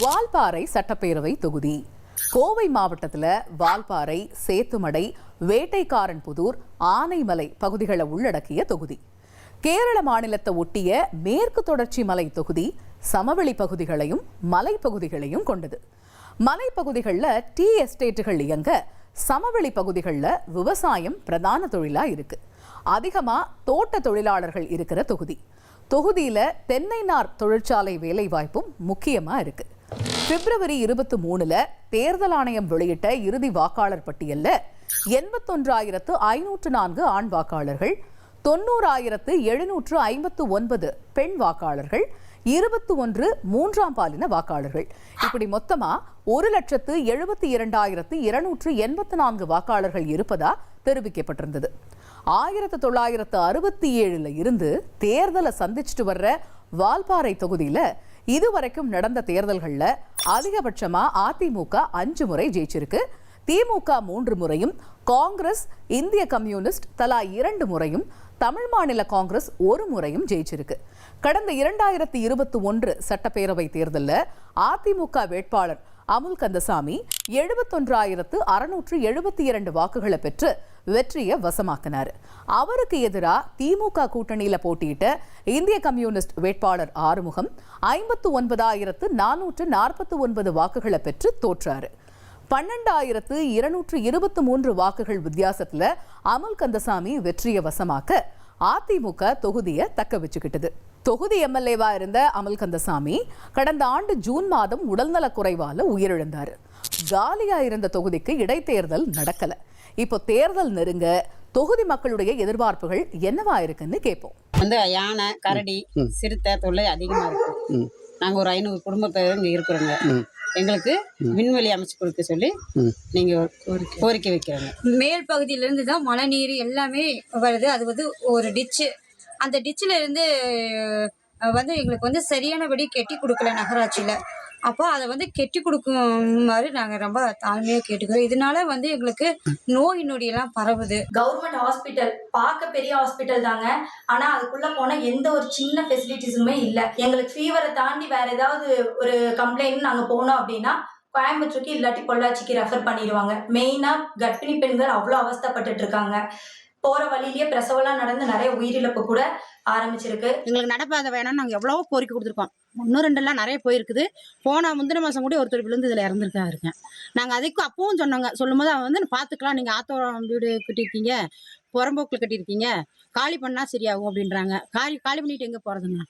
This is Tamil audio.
வால்பாறை சட்டப்பேரவை தொகுதி கோவை மாவட்டத்தில் வால்பாறை, சேத்துமடை, வேட்டைக்காரன்புதூர், ஆனைமலை பகுதிகளை உள்ளடக்கிய தொகுதி. கேரள மாநிலத்தை ஒட்டிய மேற்கு தொடர்ச்சி மலை தொகுதி சமவெளி பகுதிகளையும் மலைப்பகுதிகளையும் கொண்டது. மலைப்பகுதிகளில் டீ எஸ்டேட்டுகள் இயங்க, சமவெளி பகுதிகளில் விவசாயம் பிரதான தொழிலா இருக்கு. அதிகமா தோட்ட தொழிலாளர்கள் இருக்கிற தொகுதி. தொகுதியில தென்னை நார் தொழிற்சாலை வேலை வாய்ப்பும் முக்கியமா இருக்கு. பிப்ரவரி 23 தேர்தல் ஆணையம் வெளியிட்ட இறுதி வாக்காளர் பட்டியல்ல 81,504 ஆண் வாக்காளர்கள், 90,759 பெண் வாக்காளர்கள், 21 மூன்றாம் பாலின வாக்காளர்கள், இப்படி மொத்தமா 1,72,284 வாக்காளர்கள் இருப்பதா தெரிவிக்கப்பட்டிருந்தது. 1967 இருந்து தேர்தலை சந்திச்சுட்டு வர்ற வால்பாறை தொகுதியில இதுவரைக்கும் நடந்த தேர்தல்கள்ல அதிகபட்சமா அதிமுக 5 முறை ஜெயிச்சிருக்கு. திமுக 3 முறையும், காங்கிரஸ், இந்திய கம்யூனிஸ்ட் தலா 2 முறையும், தமிழ் மாநில காங்கிரஸ் 1 முறையும் ஜெயிச்சிருக்கு. கடந்த 2021 சட்டப்பேரவை தேர்தலில் அதிமுக வேட்பாளர் அமுல் கந்தசாமி 71,672 வாக்குகளை பெற்று வெற்றியை வசமாக்கினார். அவருக்கு எதிராக திமுக கூட்டணியில போட்டியிட்ட இந்திய கம்யூனிஸ்ட் வேட்பாளர் ஆறுமுகம் 59,449 வாக்குகளை பெற்று தோற்றாரு. 12,223 வாக்குகள் வித்தியாசத்துல அமுல் கந்தசாமி வெற்றியை வசமாக்க அதிமுக தொகுதியை தக்க வச்சுக்கிட்டது. தொகுதி எம்எல்ஏவா இருந்த அமுல் கந்தசாமி கடந்த ஆண்டு ஜூன் மாதம் உடல்நலக் குறைவால உயிரிழந்தார். காலியா இருந்த தொகுதிக்கு இடைத்தேர்தல் நடக்கல. இப்போ தேர்தல் நெருங்க தொகுதி மக்களுடைய எதிர்பார்ப்புகள் என்னவா இருக்குன்னு கேட்போம். யானை, கரடி, சிறுத்தை தொல்லை அதிகமா இருக்கு. நாங்க ஒரு 500 குடும்பத்தை இங்க இருக்கிறோங்க. எங்களுக்கு விண்வெளி அமைச்சு கொடுக்க சொல்லி நீங்க கோரிக்கை வைக்கிறாங்க. மேல் பகுதியில இருந்து தான் மழை நீர் எல்லாமே வருது. அது வந்து ஒரு டிச்சு, அந்த டிச்சில் இருந்து எங்களுக்கு சரியானபடி கெட்டி கொடுக்கல நகராட்சியில். அப்போ அதை கெட்டி கொடுக்குமாறு நாங்கள் ரொம்ப தாழ்மையாக கேட்டுக்கிறோம். இதனால எங்களுக்கு நோய் நொடியெல்லாம் பரவுது. கவர்மெண்ட் ஹாஸ்பிட்டல் பார்க்க பெரிய ஹாஸ்பிட்டல் தாங்க, ஆனால் அதுக்குள்ளே போனால் எந்த ஒரு சின்ன ஃபெசிலிட்டிஸுமே இல்லை. எங்களுக்கு ஃபீவரை தாண்டி வேறு ஏதாவது ஒரு கம்ப்ளைண்ட் நாங்கள் போனோம் அப்படின்னா கோயம்புத்தூருக்கு இல்லாட்டி பொள்ளாச்சிக்கு ரெஃபர் பண்ணிடுவாங்க. மெயினாக கர்ப்பிணி பெண்கள் அவ்வளோ அவஸ்தைப்பட்டுட்டு இருக்காங்க. போற வழியிலேயே பிரசவெல்லாம் நடந்து நிறைய உயிரிழப்பு கூட ஆரம்பிச்சிருக்கு. எங்களுக்கு நடப்பாதை வேணும்னு நாங்கள் எவ்வளவோ கோரிக்கை கொடுத்துருக்கோம். 1-2 நிறைய போயிருக்குது. போன முந்தின மாதம் கூட ஒருத்தர் விழுந்து இதில் இறந்துருக்கேன். நாங்கள் அதுக்கு அப்பவும் சொன்னாங்க. சொல்லும்போது அவன் பார்த்துக்கலாம், நீங்கள் ஆத்தோரம் வீடு கட்டியிருக்கீங்க, புறம்போக்கில் கட்டியிருக்கீங்க, காலி பண்ணால் சரியாகும் அப்படின்றாங்க. காலி பண்ணிட்டு எங்கே போகிறதுங்க?